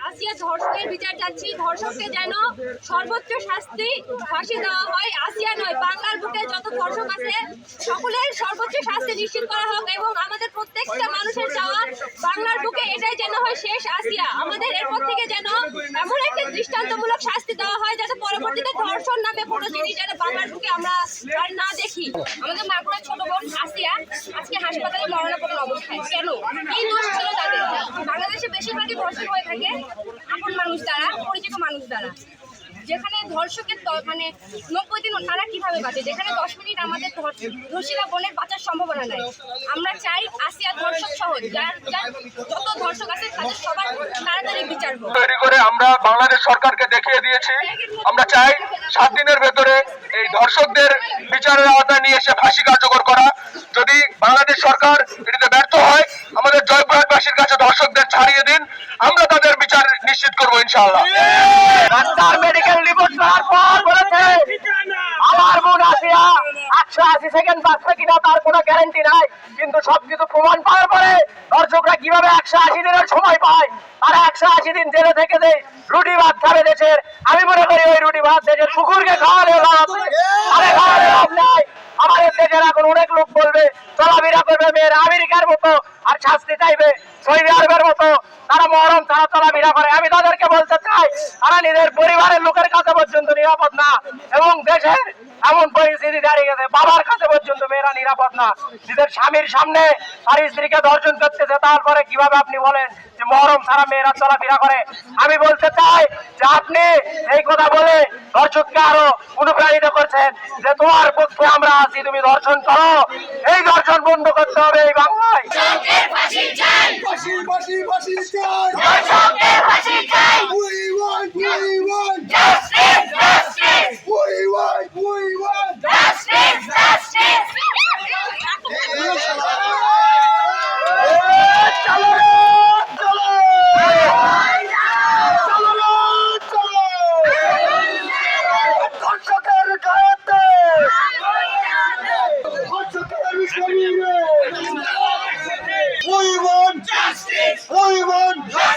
আসিয়া ধর্ষকের বিচার চাচ্ছি। ধর্ষককে যেন সর্বোচ্চ শাস্তি ফাঁসি দেওয়া হয়। আসিয়া নয়, বাংলার বুকে যত ধর্ষক আছে সকলের সর্বোচ্চ শাস্তি নিশ্চিত করা হোক এবং আমাদের প্রত্যেকটা মানুষের চাওয়া বাংলার বুকে এটাই যেন হয় শেষ আসিয়া। আমাদের এরপর থেকে যেন এমন একটা দৃষ্টান্তমূলক শাস্তি দেওয়া হয় যাতে পরবর্তীতে ধর্ষণ নামে কোনো জিনিস যেন বাংলার বুকে আমরা আর না দেখি। আমাদের মাগুরার ছোট বোন আসিয়া আজকে হাসপাতালে মরণাপন্ন অবস্থায়। কেন? এই দোষ ছিল তাদের। বাংলাদেশে বেশিরভাগই ধর্ষণ হয়ে থাকে আপন মানুষ দ্বারা, পরিচিত মানুষ দ্বারা। যেখানে ধর্ষকের মানে 90 দিন তারা কিভাবে বাঁচে, যেখানে 10 মিনিট আমাদের ধর্ষিতা বোনের বাঁচার সম্ভাবনা নাই। আমরা চাই আসিয়া ধর্ষক সহ যার যত ধর্ষক আছে তাদের সবার তাড়াতাড়ি বিচার হোক। তৈরি করে আমরা বাংলাদেশ সরকারকে দেখিয়ে দিয়েছি। আমরা চাই 7 দিনের ভেতরে এই ধর্ষকদের বিচারের আওতায় নিয়ে এসে ফাঁসি কার্যকর করা। যদি বাংলাদেশ সরকার এটিতে ব্যর্থ হয়, আমাদের জয়পুরহাটবাসীর কাছে ধর্ষকদের ছাড়িয়ে দিন, আমরা তাদের বিচার নিশ্চিত করবো ইনশাআল্লাহ। ডাক্তার মেডিকেল রিপোর্ট করার পর বলেছে আমার বোন আসিয়া 180 সেকেন্ড বাঁচবে কিনা তার কোনো গ্যারান্টি নাই, কিন্তু সবকিছু প্রমাণ পাওয়ার পরে দর্শকরা কিভাবে 180 দিনের সময় পায়, তারা 180 দিন জেলে থেকে দেয় রুটি ভাত খাবে দেশের। আমি মনে করি ওই রুটি ভাত দেশের কুকুরকে খাওয়ালে লাভ নাই। আমাদের দেশের এখন অনেক লোক বলবে চলাফেরা করবে মেয়েরা আমেরিকার মতো আর শাস্তি চাইবে সৌদি আরবের মতো, তারা মহরম তারা চলাফেরা করে। আমি তাদেরকে বলতে চাই তারা নিজের পরিবারের লোকের কাছে পর্যন্ত নিরাপদ না এবং দেশের এমন পরিস্থিতি দাঁড়িয়ে গেছে বাবার কাছে পর্যন্ত মেয়েরা নিরাপদ না। নিজের স্বামীর সামনে তার স্ত্রীকে ধর্ষণ করতেছে, তারপরে কিভাবে আপনি বলেন যে মহরম ছাড়া মেয়েরা চলাফেরা করে? আমি বলতে চাই যে আপনি এই কথা বলে ধর্ষককে আরো অনুপ্রাণিত করছেন যে তোমার পক্ষে আমরা আছি, তুমি ধর্ষণ করো। এই ধর্ষণ বন্ধ করতে হবে এই বাংলায়। We want justice! We want justice!